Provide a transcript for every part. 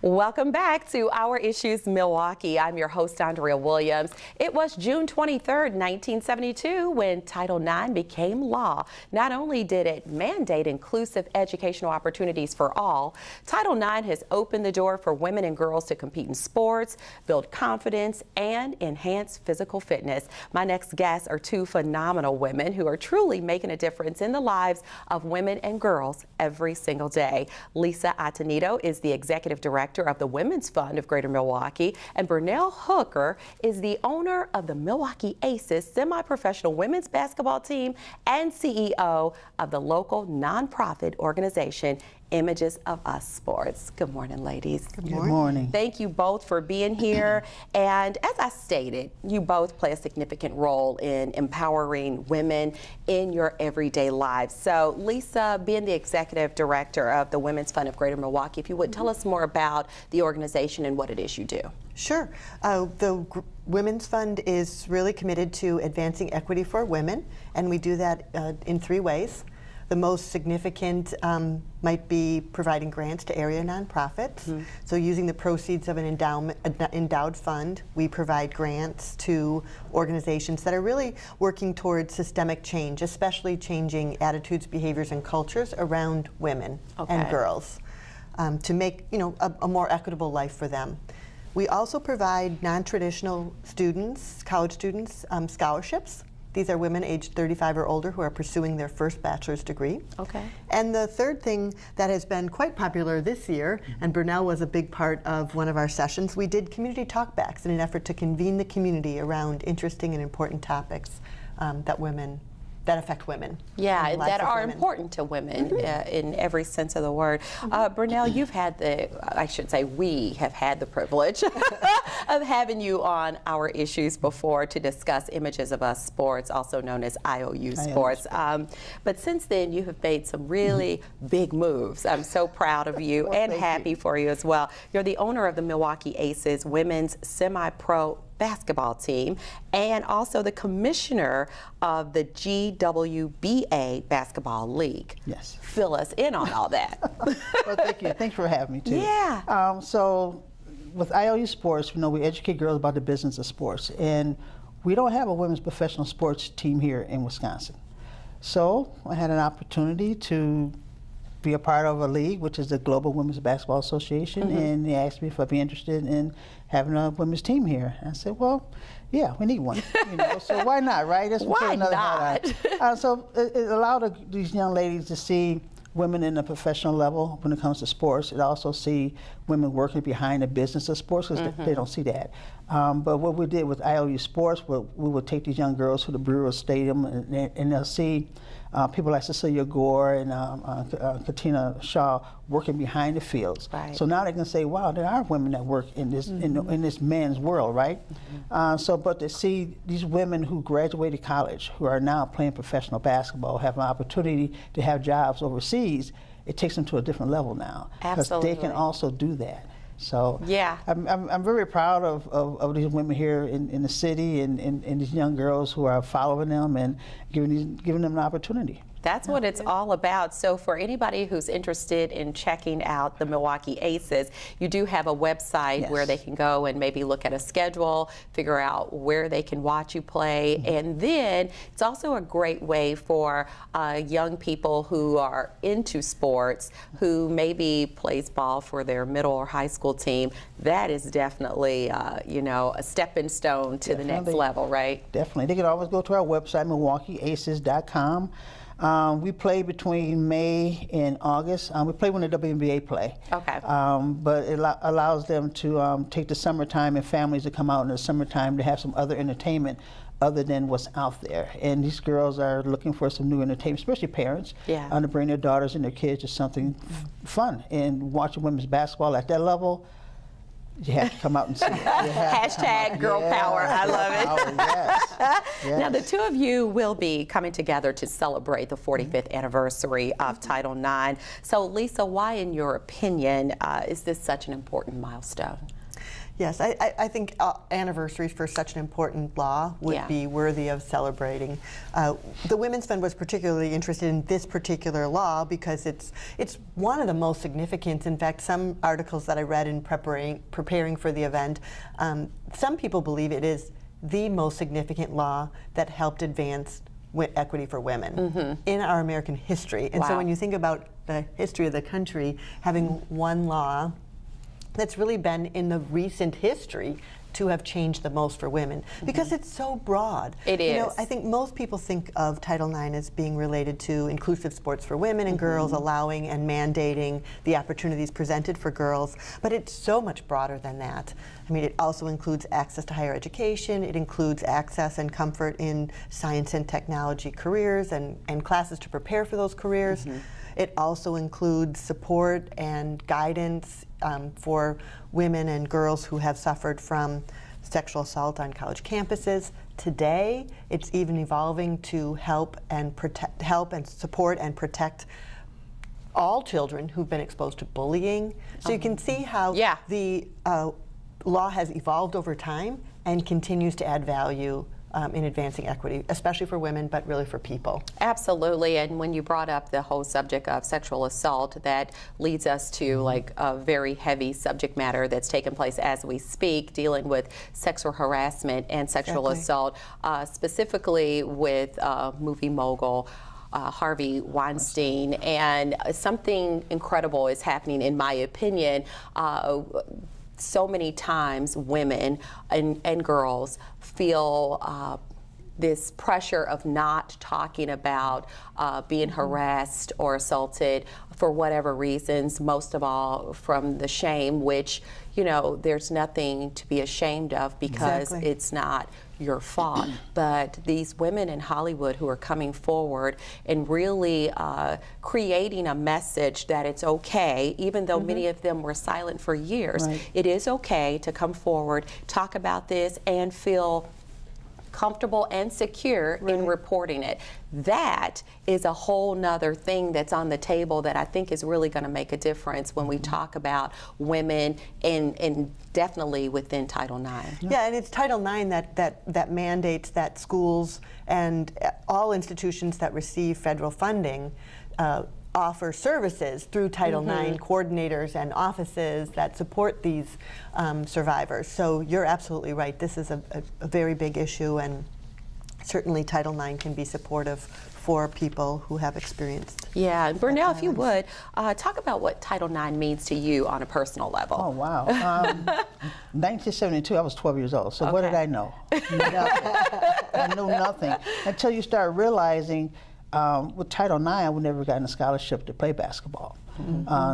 Welcome back to Our Issues Milwaukee. I'm your host, Andrea Williams. It was June 23rd, 1972 when Title IX became law. Not only did it mandate inclusive educational opportunities for all, Title IX has opened the door for women and girls to compete in sports, build confidence, and enhance physical fitness. My next guests are two phenomenal women who are truly making a difference in the lives of women and girls every single day. Lisa Attonito is the executive director of the Women's Fund of Greater Milwaukee, and Bernell Hooker is the owner of the Milwaukee Aces semi-professional women's basketball team and CEO of the local nonprofit organization Images of Us Sports. Good morning, ladies. Good morning. Thank you both for being here. And as I stated, you both play a significant role in empowering women in your everyday lives. So, Lisa, being the executive director of the Women's Fund of Greater Milwaukee, if you would tell us more about the organization and what it is you do. Sure. The Women's Fund is really committed to advancing equity for women, and we do that in three ways. The most significant might be providing grants to area nonprofits. Mm-hmm. So using the proceeds of an endowed fund, we provide grants to organizations that are really working towards systemic change, especially changing attitudes, behaviors, and cultures around women and girls to make a more equitable life for them. We also provide non-traditional students, college students, scholarships. These are women aged 35 or older who are pursuing their first bachelor's degree. Okay. And the third thing that has been quite popular this year, and Bernell was a big part of one of our sessions, we did community talkbacks in an effort to convene the community around interesting and important topics that affect women. Yeah, and that are important to women in every sense of the word. Bernell, we have had the privilege of having you on Our Issues before to discuss Images of Us Sports, also known as IOU Sports. But since then, you have made some really big moves. I'm so proud of you and happy for you as well. You're the owner of the Milwaukee Aces women's semi-pro basketball team and also the commissioner of the GWBA Basketball League. Yes. Fill us in on all that. Well, thank you. Thanks for having me, too. Yeah. So with IOU Sports, we educate girls about the business of sports, and we don't have a women's professional sports team here in Wisconsin. So I had an opportunity to be a part of a league, which is the Global Women's Basketball Association, and they asked me if I'd be interested in having a women's team here. And I said, well, yeah, we need one. So why not, right? Why not? So it allowed these young ladies to see women in a professional level when it comes to sports. It also see women working behind the business of sports, because they don't see that. But what we did with IOU Sports, we would take these young girls to the Brewer Stadium, and they'll see people like Cecilia Gore and Katina Shaw working behind the fields. Right. So now they can say, wow, there are women that work in this in this man's world, right? But to see these women who graduated college, who are now playing professional basketball, have an opportunity to have jobs overseas, it takes them to a different level now. Absolutely. Because they can also do that. So yeah, I'm very proud of these women here in the city and these young girls who are following them and giving them an opportunity. That's what it's all about. So for anybody who's interested in checking out the Milwaukee Aces, you do have a website where they can go and maybe look at a schedule, figure out where they can watch you play. And then it's also a great way for young people who are into sports, who maybe plays ball for their middle or high school team. That is definitely, a stepping stone to the next level, right? Definitely. They can always go to our website, MilwaukeeAces.com. We play between May and August. We play when the WNBA play. Okay. But it allows them to take the summertime and families to come out in the summertime to have some other entertainment other than what's out there. And these girls are looking for some new entertainment, especially parents, to bring their daughters and their kids to something fun. And watching women's basketball at that level, you have to come out and see it. Hashtag girl power. I love it. Yes. Now, the two of you will be coming together to celebrate the 45th anniversary of Title IX. So, Lisa, why, in your opinion, is this such an important milestone? Yes, I think anniversaries for such an important law would be worthy of celebrating. The Women's Fund was particularly interested in this particular law because it's one of the most significant. In fact, some articles that I read in preparing for the event, some people believe it is the most significant law that helped advance equity for women in our American history. And so when you think about the history of the country, having one law that's really been in the recent history to have changed the most for women, because it's so broad. It is. You know, I think most people think of Title IX as being related to inclusive sports for women and girls, allowing and mandating the opportunities presented for girls, but it's so much broader than that. I mean, it also includes access to higher education, it includes access and comfort in science and technology careers and classes to prepare for those careers. It also includes support and guidance for women and girls who have suffered from sexual assault on college campuses. Today, it's even evolving to help and support and protect all children who've been exposed to bullying. So you can see how the law has evolved over time and continues to add value in advancing equity, especially for women, but really for people. Absolutely, and when you brought up the whole subject of sexual assault, that leads us to like a very heavy subject matter that's taken place as we speak, dealing with sexual harassment and sexual assault, specifically with movie mogul Harvey Weinstein, and something incredible is happening, in my opinion. So many times women and girls feel this pressure of not talking about being harassed or assaulted for whatever reasons, most of all from the shame, which, you know, there's nothing to be ashamed of because it's not your fault. But these women in Hollywood who are coming forward and really creating a message that it's okay, even though many of them were silent for years, it is okay to come forward, talk about this, and feel comfortable and secure in reporting it. That is a whole nother thing that's on the table that I think is really going to make a difference when we talk about women and definitely within Title IX. Yeah, and it's Title IX that mandates that schools and all institutions that receive federal funding offer services through Title IX coordinators and offices that support these survivors. So you're absolutely right. This is a very big issue, and certainly Title IX can be supportive for people who have experienced. Yeah, and Bernell, if you would, talk about what Title IX means to you on a personal level. Oh, wow. 1972, I was 12 years old, so what did I know? Nothing. I knew nothing until you start realizing with Title IX, I would never have gotten a scholarship to play basketball.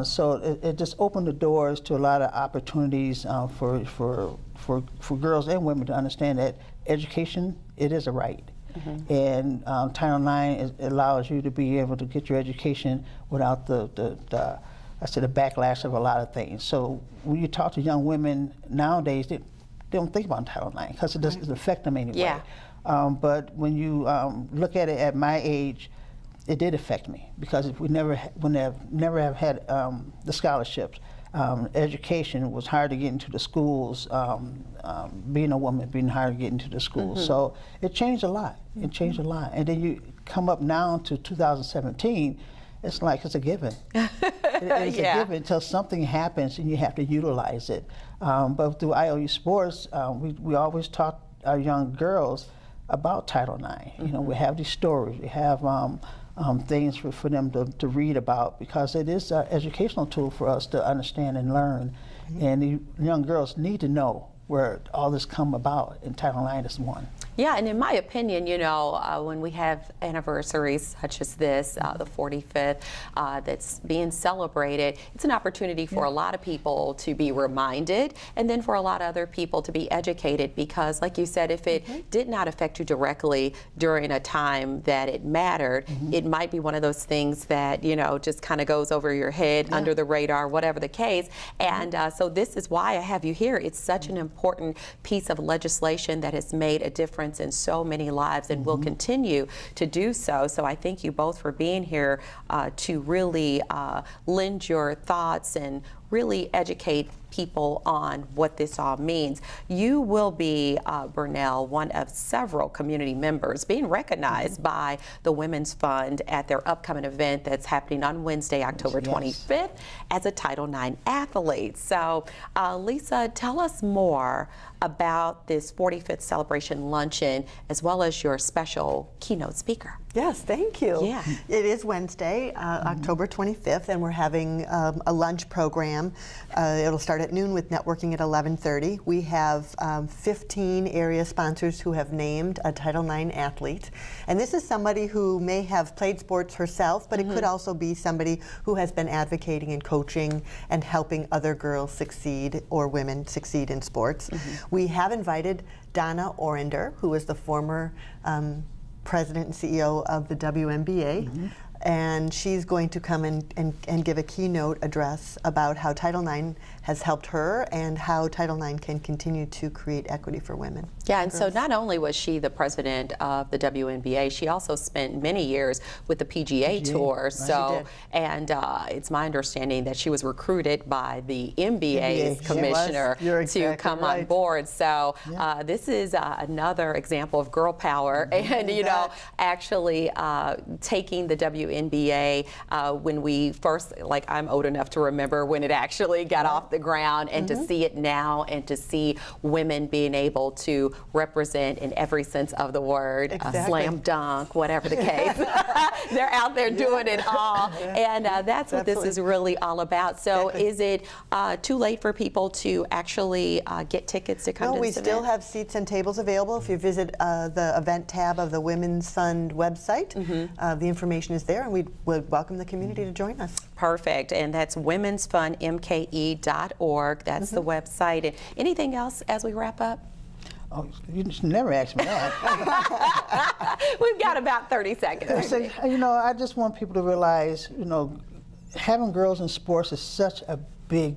So it just opened the doors to a lot of opportunities for girls and women to understand that education, it is a right. And Title IX allows you to be able to get your education without the backlash of a lot of things. So when you talk to young women nowadays, they don't think about Title IX because it doesn't affect them anyway. But when you look at it at my age, it did affect me because if we never have had the scholarships. Education was hard to get into the schools. Being a woman, being hard to get into the schools. So it changed a lot. It changed a lot. And then you come up now to 2017. It's like it's a given. It's a given until something happens and you have to utilize it. But through IOU Sports, we always taught our young girls about Title IX. You know, we have these stories. We have things for them to read about because it is an educational tool for us to understand and learn. And the young girls need to know where all this come about, and Title IX is one. Yeah, and in my opinion, you know, when we have anniversaries such as this, the 45th, that's being celebrated, it's an opportunity for a lot of people to be reminded, and then for a lot of other people to be educated, because like you said, if it did not affect you directly during a time that it mattered, it might be one of those things that, you know, just kind of goes over your head, under the radar, whatever the case. And so this is why I have you here. It's such an important piece of legislation that has made a difference in so many lives and will continue to do so. So I thank you both for being here to really lend your thoughts and really educate people on what this all means. You will be, Bernell, one of several community members being recognized by the Women's Fund at their upcoming event that's happening on Wednesday, October 25th, as a Title IX athlete. So, Lisa, tell us more about this 45th celebration luncheon, as well as your special keynote speaker. Yes, thank you. Yeah. It is Wednesday, October 25th, and we're having a lunch program. It'll start at noon with networking at 11:30. We have 15 area sponsors who have named a Title IX athlete. And this is somebody who may have played sports herself, but it could also be somebody who has been advocating and coaching and helping other girls succeed or women succeed in sports. We have invited Donna Orender, who is the former president and CEO of the WNBA, and she's going to come and give a keynote address about how Title IX has helped her and how Title IX can continue to create equity for women. Yeah, and so not only was she the president of the WNBA, she also spent many years with the PGA Tour. Right. So, and it's my understanding that she was recruited by the NBA's commissioner to come on board. So this is another example of girl power, and you know, actually taking the WNBA when we first, like, I'm old enough to remember when it actually got off the ground, and to see it now, and to see women being able to represent in every sense of the word, slam dunk, whatever the case. They're out there doing it all, and that's what this is really all about. So is it too late for people to actually get tickets to come to this event? No, we still have seats and tables available. If you visit the event tab of the Women's Fund website, the information is there, and we would welcome the community to join us. Perfect, and that's womensfundmke.org. That's the website. And anything else as we wrap up? Oh, you just never ask me that. We've got about 30 seconds. So, you know, I just want people to realize, you know, having girls in sports is such a big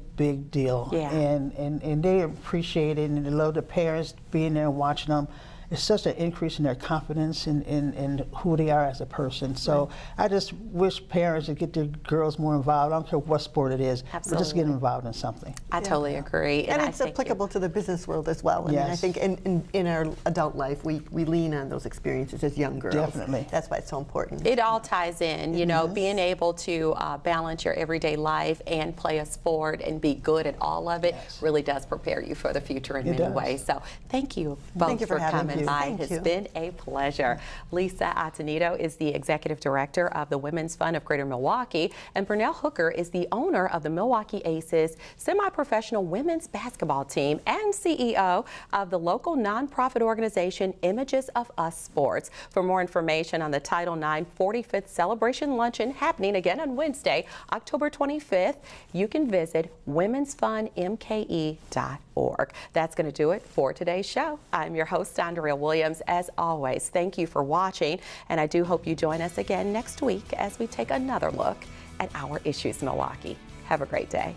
deal. Yeah. And they appreciate it, and they love the parents being there and watching them. It's such an increase in their confidence in who they are as a person. So I just wish parents would get their girls more involved. I don't care what sport it is, but just get them involved in something. I totally agree. And it's applicable to the business world as well. I mean, I think in our adult life, we lean on those experiences as young girls. Definitely. That's why it's so important. It all ties in, you know, being able to balance your everyday life and play a sport and be good at all of it really does prepare you for the future in many ways. So thank you both for coming by. It's been a pleasure. Lisa Attonito is the Executive Director of the Women's Fund of Greater Milwaukee, and Bernell Hooker is the owner of the Milwaukee Aces semi-professional women's basketball team and CEO of the local nonprofit organization Images of Us Sports. For more information on the Title IX 45th Celebration Luncheon happening again on Wednesday, October 25th, you can visit womensfundmke.org. That's going to do it for today's show. I'm your host, Andrea Williams. As always, thank you for watching, and I do hope you join us again next week as we take another look at our issues, Milwaukee. Have a great day.